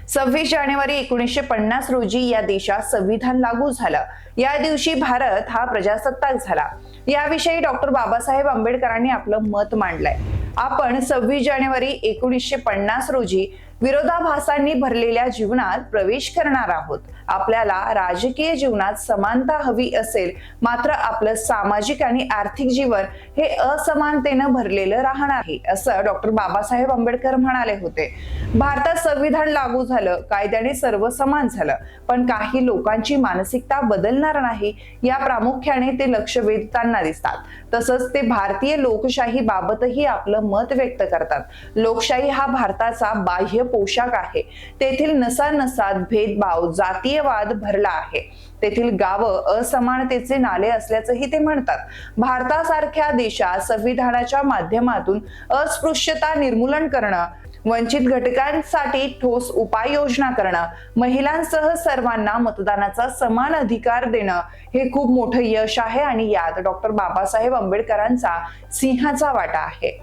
26 जानेवारी 1950 रोजी या देशात संविधान लागू झालं। या दिवशी भारत हा प्रजासत्ताक झाला। याविषयी डॉक्टर बाबासाहेब आंबेडकरांनी आपलं मत मांडलंय। आपण 26 जानेवारी 1950 रोजी विरोधाभासांनी भरलेल्या जीवनात प्रवेश करणार आहोत। आपल्याला राजकीय जीवनात समानता हवी असेल, मात्र आपलं सामाजिक आणि आर्थिक जीवन हे असमानतेनं भरलेलं राहणार आहे, असं डॉक्टर बाबासाहेब आंबेडकर म्हणाले होते। भारतात संविधान लागू झालं, कायद्याने सर्व समान झालं, पण काही लोकांची मानसिकता बदलणार नाही, या प्रामुख्याने ते लक्ष वेधताना दिसतात। तसंच ते भारतीय लोकशाही बाबतही आपलं मत व्यक्त करतात। लोकशाही हा भारताचा बाह्य पोशाख आहे। तेथील नसानसात भेदभाव, जातीयवाद भरला आहे। तेथील गावं असमानतेचे नाले असल्याचंही ते म्हणतात। भारतासारख्या देशात संविधानाच्या माध्यमातून अस्पृश्यता निर्मूलन करणं, वंचित घटकांसाठी ठोस उपाययोजना करणं, महिलांसह सर्वांना मतदानाचा समान अधिकार देणं हे खूप मोठं यश आहे आणि यात डॉक्टर बाबासाहेब आंबेडकरांचा सिंहाचा वाटा आहे।